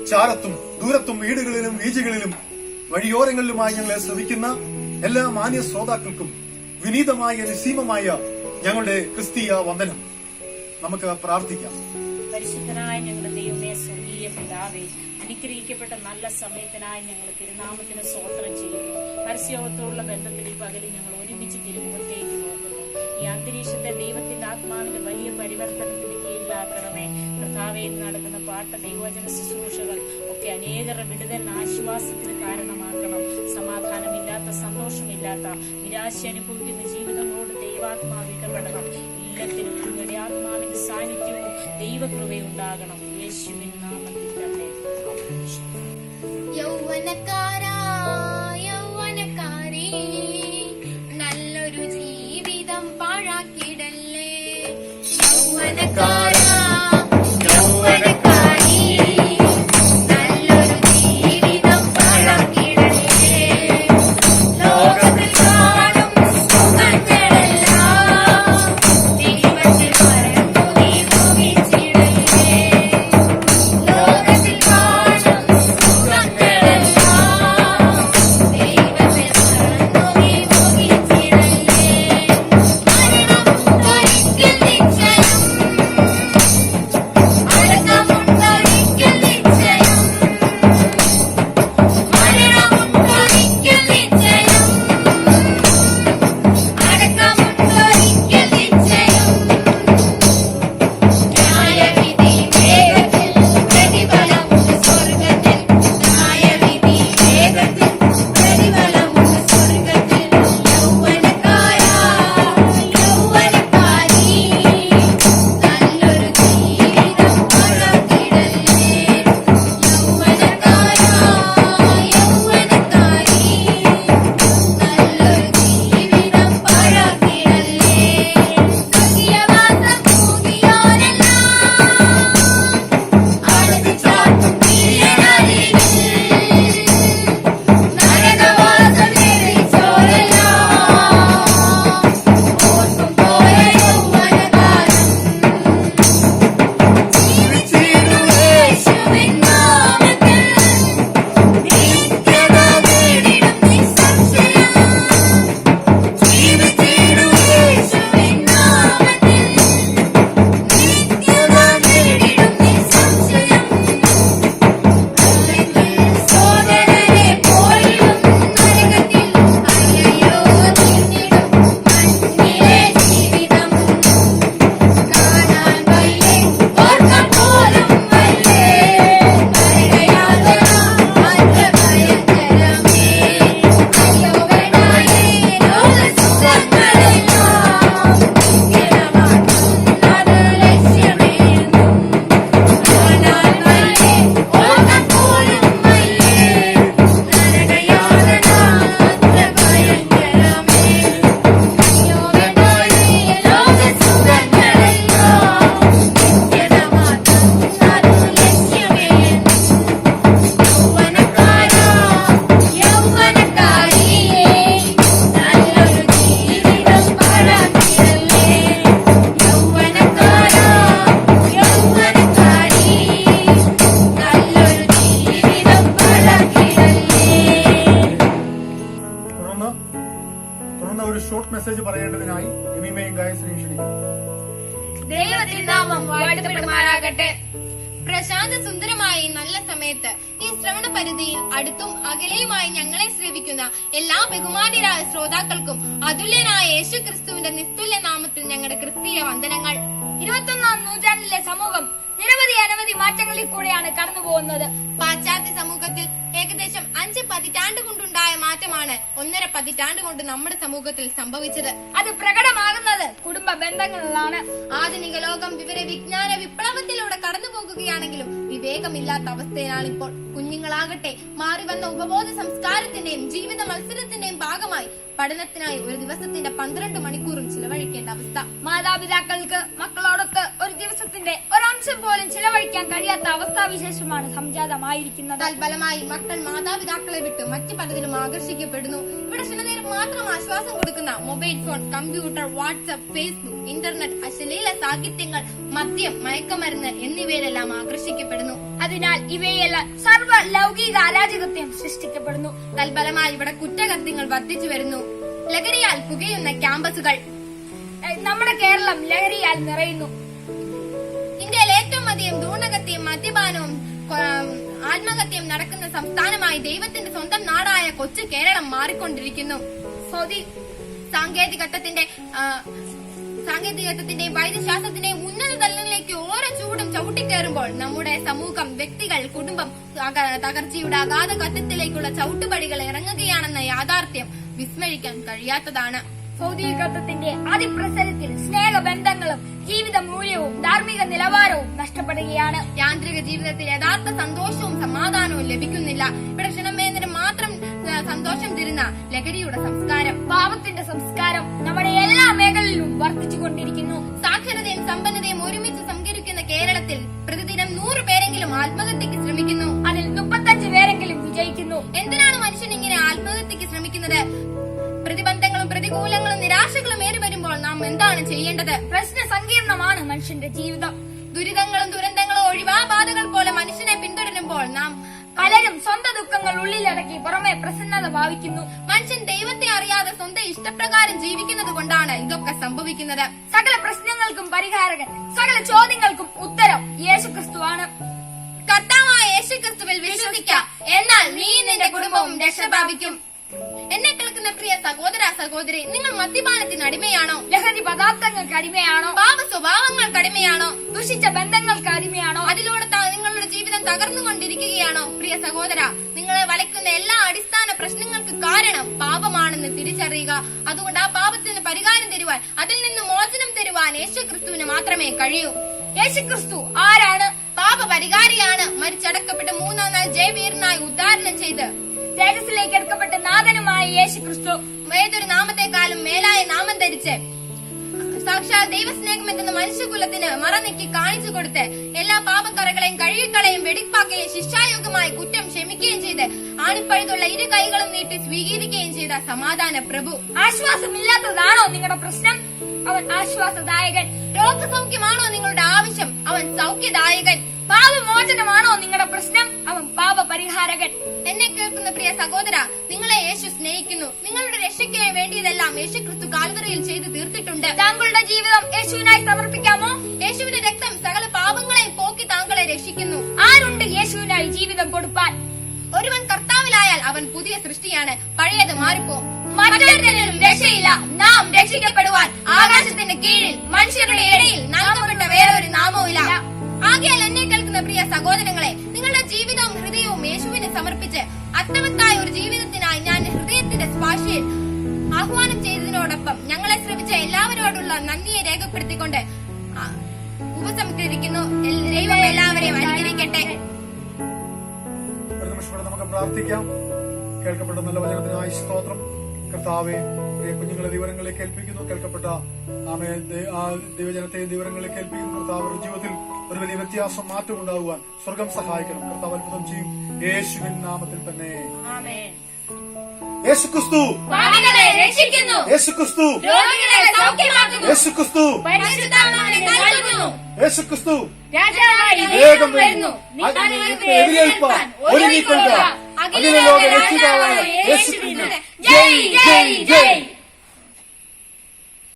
ചാരത്തും ദൂരത്തും വീടുകളിലും വീചികളിലും വഴിയോരങ്ങളിലുമായി ഞങ്ങളെ ശ്രവിക്കുന്ന എല്ലാ മാന്യ ശ്രോതാക്കൾക്കും വിനീതമായ നിസീമമായ ഞങ്ങളുടെ ക്രിസ്തീയ വന്ദനം. നമുക്ക് പ്രാർത്ഥിക്കാം. പരിശുദ്ധനായ ഞങ്ങളുടെ ദൈവമേ, സ്വർഗീയ പിതാവേ, അനുഗ്രഹിക്കപ്പെട്ട നല്ല സമയത്തിനായി ഞങ്ങൾ തിരുനാമത്തിന് സ്തോത്രം ചെയ്യുന്നു. പരസ്യത്തോടുള്ള ബന്ധത്തിൽ ഈ പകലിൽ ഞങ്ങൾ ഒരുമിച്ച് തിരുമുഖത്തേക്ക് നോക്കുന്നു. ഈ അന്തരീക്ഷത്തെ ദൈവത്തിന്റെ ആത്മാവിന്റെ വലിയ പരിവർത്തനത്തിന് കീഴിലാക്കണമേ. കർത്താവേ, നടക്കുന്ന പാട്ട ദൈവവചന ശുശ്രൂഷകൾ ഒക്കെ അനേകരുടെ വിടുതലിന് ആശ്വാസത്തിന് കാരണമാക്കണം. സമാധാനമില്ലാത്ത, സന്തോഷമില്ലാത്ത, നിരാശ അനുഭവിക്കുന്ന ജീവിതങ്ങളോട് ദൈവാത്മാവ് ഇടപെടണം. എല്ലാത്തിനും നിങ്ങളുടെ ആത്മാവിന്റെ സാന്നിധ്യവും ദൈവകൃപയും ഉണ്ടാകണം. യേശുവിൻ നാമത്തിൽ തന്നെ. യൗവനക്കാരേ, നല്ലൊരു ജീവിതം പാഴാക്കിടല്ലേ. യൗവനക്കാരാ, യൗവനക്കാരേ, നല്ലൊരു ജീവിതം പാഴാക്കിടല്ലേ. ലോകത്തിൽ കാണും സുഖങ്ങളെല്ലാം ദൈവത്തിൽ മറന്നു നീ മോഹിച്ചിടല്ലേ. ലോകത്തിൽ കാണും സുഖങ്ങളെല്ലാം ദൈവത്തിൽ മറന്നു നീ മോഹിച്ചിടല്ലേ. മരണം ഒരിക്കൽ നിശ്ചയം, അടക്കമുണ്ടൊരിക്കൽ നിശ്ചയം, മരണമുണ്ടൊരിക്കൽ നിശ്ചയം, അടക്കമുണ്ടൊരിക്കൽ നിശ്ചയം. ന്യായവിധി വേഗത്തിൽ, പ്രതിഫലമുണ്ട് സ്വർഗ്ഗത്തിൽ. ന്യായവിധി വേഗത്തിൽ, പ്രതിഫലമുണ്ട് സ്വർഗ്ഗത്തിൽ. യൗവനക്കാരാ, യൗവനക്കാരീ, നല്ലൊരു ജീവിതം പാഴാക്കിടല്ലേ. യൗവനക്കാരാ, യൗവനക്കാരീ, നല്ലൊരു ജീവിതം പാഴാക്കിടല്ലേ. സ്വർഗീയവാസം പൂകിയോരെല്ലാം അടച്ചു ചാർത്തും തീയനരികിൽ. നരകവാസം നേടിച്ചോരെല്ലാം ഓർക്കും പോയ യൗവനകാലം. ജീവിച്ചിടും യേശുവിൻ നാമത്തിൽ നിത്യത നേടിടും നിസ്സംശയം. ജീവിച്ചിടും യേശുവിൻ നാമത്തിൽ നിത്യത നേടിടും നിസ്സംശയം. അല്ലെങ്കിൽ സോദരനെ പോയിടും നരകത്തിൽ അയ്യയ്യോ നിന്നിടും മണ്ണിലെ ജീവിതം. കാണാൻ വയ്യേ, ഓർക്കാൻ പോലും വയ്യേ, നരകയാതന അത്ര ഭയങ്കരമേ. അയ്യോ വേണ്ടായേ, ലോകസുഖങ്ങളെല്ലാം ഇങ്ങനമാക്കുന്നത് ലക്ഷ്യമേന്നും. കാണാൻ വയ്യേ, ഓർക്കാൻ പോലും വയ്യേ, നരകയാതന അത്ര ഭയങ്കരമേ. അയ്യോ വേണ്ടായേ, ലോകസുഖങ്ങളെല്ലാം നിത്യതമാക്കുന്നത് ലക്ഷ്യമേന്നും. യൗവനക്കാരാ, യൗവനക്കാരീ, നല്ലൊരു ജീവിതം പാഴാക്കിടല്ലേ. യൗവനക്കാരാ, യൗവനക്കാരീ, നല്ലൊരു ജീവിതം പാഴാക്കിടല്ലേ. തുടർന്ന് ഒരു ഷോർട്ട് മെസ്സേജ് പറയേണ്ടതിനായി എമിമയും ഗായത്രിയും ക്ഷണിക്കുന്നു. ദൈവത്തിന്റെ നാമം വാഴ്ത്തപ്പെടുമാറാകട്ടെ. പ്രശാന്ത സുന്ദരമായ ഈ നല്ല സമയത്ത് ഈ ശ്രവണ പരിധിയിൽ അടുത്തും അകലെയുമായി ഞങ്ങളെ ശ്രവിക്കുന്ന എല്ലാ ബഹുമാന്യരായ ശ്രോതാക്കൾക്കും അതുല്യനായ യേശു ക്രിസ്തുവിന്റെ നിസ്തുല്യ നാമത്തിൽ ഞങ്ങളുടെ ക്രിസ്തീയ വന്ദനങ്ങൾ. 21-ാം നൂറ്റാണ്ടിലെ സമൂഹം നിരവധി മാറ്റങ്ങളിൽ കൂടെയാണ് കടന്നു പോകുന്നത്. പാശ്ചാത്യ സമൂഹത്തിൽ ഏകദേശം 5 പതിറ്റാണ്ട് കൊണ്ടുണ്ടായ മാറ്റമാണ് 1.5 പതിറ്റാണ്ട് കൊണ്ട് നമ്മുടെ സമൂഹത്തിൽ സംഭവിച്ചത്. അത് പ്രകടമാകുന്നത് കുടുംബ ബന്ധങ്ങളിലാണ്. ആധുനിക ലോകം വിവര വിജ്ഞാന വിപ്ലവത്തിലൂടെ കടന്നു പോകുകയാണെങ്കിലും വിവേകമില്ലാത്ത അവസ്ഥയിലാണിപ്പോൾ. കുഞ്ഞുങ്ങളാകട്ടെ മാറിവന്ന ഉപബോധ സംസ്കാരത്തിന്റെയും ജീവിത മത്സരത്തിന്റെയും ഭാഗമായി പഠനത്തിനായി ഒരു ദിവസത്തിന്റെ 12 മണിക്കൂറും ചിലവഴിക്കേണ്ട അവസ്ഥ. മാതാപിതാക്കൾക്ക് മക്കളോടൊത്ത് ഒരു ദിവസത്തിന്റെ ഒരംശം പോലും ചിലവഴിക്കാൻ കഴിയാത്ത അവസ്ഥാവിശേഷമാണ് സംജാതമായിരിക്കുന്നത്. തൽഫലമായി മക്കൾ മക്കൾ മാതാപിതാക്കളെ വിട്ട് മറ്റു പലതിലും ആകർഷിക്കപ്പെടുന്നു. ഇവിടെ ക്ഷണനേരം മാത്രം ആശ്വാസം കൊടുക്കുന്ന mobile phone, computer, WhatsApp, Facebook, internet, അശ്ലീല സാഹിത്യങ്ങൾ, മദ്യം, മയക്കമരുന്ന് എന്നിവയിലെല്ലാം ആകർഷിക്കപ്പെടുന്നു. അതിനാൽ ഇവയെല്ലാം സർവ്വ ലൗകിക അരാജകത്വം സൃഷ്ടിക്കപ്പെടുന്നു. തൽഫലമായി ഇവിടെ കുറ്റകൃത്യങ്ങൾ വർദ്ധിച്ചു വരുന്നു. ലഹരിയാൽ പുകയുന്ന ക്യാമ്പസുകൾ. നമ്മുടെ കേരളം ലഹരിയാൽ നിറയുന്നു. ഇന്ത്യയിൽ ഏറ്റവും അധികം ഭ്രൂണഹത്യയും മദ്യപാനവും ആത്മഹത്യയും നടക്കുന്ന സംസ്ഥാനമായി ദൈവത്തിന്റെ സ്വന്തം നാടായ കൊച്ചു കേരളം മാറിക്കൊണ്ടിരിക്കുന്നു. സാങ്കേതികത്വത്തിന്റെയും വൈദ്യശാസ്ത്രത്തിന്റെയും ഉന്നത തലങ്ങളിലേക്ക് ഓരോ ചൂടും ചവിട്ടിക്കയറുമ്പോൾ നമ്മുടെ സമൂഹം, വ്യക്തികൾ, കുടുംബം തകർച്ചയുടെ അഗാധ ഘട്ടത്തിലേക്കുള്ള ചവിട്ടുപടികൾ ഇറങ്ങുകയാണെന്ന യാഥാർത്ഥ്യം വിസ്മരിക്കാൻ കഴിയാത്തതാണ്. ഭൗതികത്വത്തിന്റെ അതിപ്രസരത്തിൽ സ്നേഹബന്ധങ്ങളും ജീവിത മൂല്യവും ധാർമ്മിക നിലവാരവും നഷ്ടപ്പെടുകയാണ്. യാന്ത്രിക ജീവിതത്തിൽ യഥാർത്ഥ സന്തോഷവും സമാധാനവും ലഭിക്കുന്നില്ല. ഇവിടെ ക്ഷണമേന്ദ്രം മാത്രം സന്തോഷം തരുന്ന ലഹരിയുടെ സംസ്കാരം, പാപത്തിന്റെ സംസ്കാരം നമ്മുടെ എല്ലാ മേഖലയിലും വർദ്ധിച്ചുകൊണ്ടിരിക്കുന്നു. സാക്ഷരതയും സമ്പന്നതയും ഒരുമിച്ച് സംഭരിക്കുന്ന കേരളത്തിൽ പ്രതിദിനം 100 പേരെങ്കിലും ആത്മഹത്യക്ക് ശ്രമിക്കുന്നു. അതിൽ 35 പേരെങ്കിലും വിജയിക്കുന്നു. എന്തിനാണ് മനുഷ്യൻ ഇങ്ങനെ ആത്മഹത്യക്ക് ശ്രമിക്കുന്നത്? പ്രതിബന്ധങ്ങളും പ്രതികൂലങ്ങളും നിരാശകളും ഏറി വരുമ്പോൾ നാം എന്താണ് ചെയ്യേണ്ടത്? പ്രശ്ന സങ്കീർണമാണ് മനുഷ്യന്റെ ജീവിതം. ദുരിതങ്ങളും ദുരന്തങ്ങളും ഒഴിവാബാധകൾ പോലെ മനുഷ്യനെ പിന്തുടരുമ്പോൾ നാം പലരും സ്വന്തം ദുഃഖങ്ങൾ ഉള്ളിലടക്കി പുറമെ പ്രസന്നത ഭാവിക്കുന്നു. മനുഷ്യൻ ദൈവത്തെ അറിയാതെ സ്വന്തം ഇഷ്ടപ്രകാരം ജീവിക്കുന്നത് കൊണ്ടാണ് ഇതൊക്കെ സംഭവിക്കുന്നത്. സകല പ്രശ്നങ്ങൾക്കും പരിഹാരകൻ, സകല ചോദ്യങ്ങൾക്കും ഉത്തരം യേശുക്രിസ്തുവാണ്. കർത്താവായ യേശുക്രിസ്തുവിൽ വിശ്വസിക്കാം, എന്നാൽ നീ നിന്റെ കുടുംബവും രക്ഷ പ്രാപിക്കും. എന്നെ കേൾക്കുന്ന പ്രിയ സഹോദര സഹോദരി, നിങ്ങൾ മദ്യപാനത്തിന് അടിമയാണോ? ലഹരി പദാർത്ഥങ്ങൾക്ക് അടിമയാണോ? പാപ സ്വഭാവങ്ങൾക്ക് അടിമയാണോ? ദുഷിച്ച ബന്ധങ്ങൾക്ക് അടിമയാണോ? അതിലൂടെ നിങ്ങളുടെ ജീവിതം തകർന്നുകൊണ്ടിരിക്കുകയാണോ? പ്രിയ സഹോദര, നിങ്ങളെ വലയ്ക്കുന്ന എല്ലാ അടിസ്ഥാന പ്രശ്നങ്ങൾക്ക് കാരണം പാപമാണെന്ന് തിരിച്ചറിയുക. അതുകൊണ്ട് ആ പാപത്തിന് പരിഹാരം തരുവാൻ, അതിൽ നിന്ന് മോചനം തരുവാൻ യേശുക്രിസ്തുവിന് മാത്രമേ കഴിയൂ. യേശുക്രിസ്തു ആരാണ്? പാപ പരിഹാരിയാണ്. മരിച്ചടക്കപ്പെട്ട് 3-ാം നാൾ ജയവീരനായി ഉദ്ധാരണം ചെയ്ത് തേജസ്സിലേക്ക് എടുക്കപ്പെട്ട നാഥനുമായ യേശുക്രിസ്തു ഏതൊരു നാമത്തെക്കാളും മേലായ നാമം ധരിച്ച് സാക്ഷാൽ ദൈവസ്നേഹം എന്ന മനുഷ്യകുലത്തിന് മറനീക്കി കാണിച്ചു കൊടുത്ത് എല്ലാ പാപക്കറകളെയും കഴുകിക്കളയും വെടിപ്പാക്കുകയും ശിക്ഷായോഗ്യമായ കുറ്റം ക്ഷമിക്കുകയും ചെയ്ത് ആണിപ്പഴുതുള്ള 2 കൈകളും നീട്ടി സ്വീകരിക്കുകയും ചെയ്ത സമാധാന പ്രഭു. ആശ്വാസമില്ലാത്തതാണോ നിങ്ങളുടെ പ്രശ്നം? അവൻ ആശ്വാസദായകൻ. രോഗസൗഖ്യമാണോ നിങ്ങളുടെ ആവശ്യം? അവൻ സൗഖ്യദായകൻ. പാപമോചനമാണോ നിങ്ങളുടെ പ്രശ്നം? അവൻ പാപപരിഹാരകൻ. എന്നെ കേൾക്കുന്ന പ്രിയ സഹോദര, നിങ്ങളെ യേശു സ്നേഹിക്കുന്നു. നിങ്ങളുടെ രക്ഷയ്ക്ക് വേണ്ടിയതെല്ലാം യേശുക്രിസ്തു കാൽവറിയിൽ ചെയ്ത് തീർത്തിട്ടുണ്ട്. താങ്കളുടെ ജീവിതം യേശുവിനായി സമർപ്പിക്കാമോ? യേശുവിന്റെ രക്തം സകല പാപങ്ങളെയും പോക്കി താങ്കളെ രക്ഷിക്കുന്നു. ആരുണ്ട് യേശുവിനായി ജീവിതം കൊടുപ്പാൻ? ഒരുവൻ കർത്താവിലായാൽ അവൻ പുതിയ സൃഷ്ടിയാണ്. പഴയത് മാറിപ്പോ. മറ്റൊരുത്തനും രക്ഷയില്ല. നാം രക്ഷിക്കപ്പെടുവാൻ ആകാശത്തിന്റെ കീഴിൽ മനുഷ്യരുടെ ഇടയിൽ നൽകപ്പെട്ട വേറൊരു നാമവുമില്ല. ആകയാൽ എന്നെ കേൾക്കുന്ന പ്രിയ സഹോദരങ്ങളെ, നിങ്ങളുടെ ജീവിതവും ഹൃദയവും യേശുവിനെ സമർപ്പിച്ച് അർത്ഥവത്തായ ഒരു ജീവിതത്തിനായി ഞാൻ ഹൃദയത്തിന്റെ സ്പാർശയിൽ ആഹ്വാനം ചെയ്തതിനോടൊപ്പം ഞങ്ങളെ ശ്രമിച്ച എല്ലാവരോടുള്ള നന്ദിയെ രേഖപ്പെടുത്തിക്കൊണ്ട് ഉപസംഹരിക്കുന്നു. ദൈവം എല്ലാവരെയും അനുഗ്രഹിക്കട്ടെ. ഒരു നിമിഷം കൂടെ നമുക്ക് പ്രാർത്ഥിക്കാം. കേൾക്കപ്പെട്ട നല്ല വചനത്തിനായി സ്തോത്രം. കർത്താവെ, പ്രിയ കുഞ്ഞുങ്ങളെ ദൈവങ്ങളിലേക്ക് ഏൽപ്പിക്കുന്നു. കേൾക്കപ്പെട്ട ദൈവജനത്തെ ദൈവങ്ങളിലേക്ക് ഏൽപ്പിക്കുന്നു. കർത്താവ് ജീവിതത്തിൽ ഒരു വലിയ വ്യത്യാസം, മാറ്റം ഉണ്ടാകുവാൻ സ്വർഗം സഹായിക്കണം. കർത്താവ് അത്ഭുതം ചെയ്യും. യേശുവിൻ നാമത്തിൽ തന്നെ. യേശുക്രിസ്തു പാപികളെ രക്ഷിക്കുന്നു. യേശുക്രിസ്തു രോഗികളെ സൗഖ്യമാക്കുന്നു. യേശുക്രിസ്തു പരിശുദ്ധാത്മാവിനെ നൽകുന്നു. യേശുക്രിസ്തു രാജാവായി വേഗം വരുന്നു. എതിരേൽപ്പാൻ ഒരുങ്ങിക്കൊള്ളുക. അഖില ലോക രക്ഷിതാവായ യേശുക്രിസ്തു. ജയ് ജയ് ജയ്.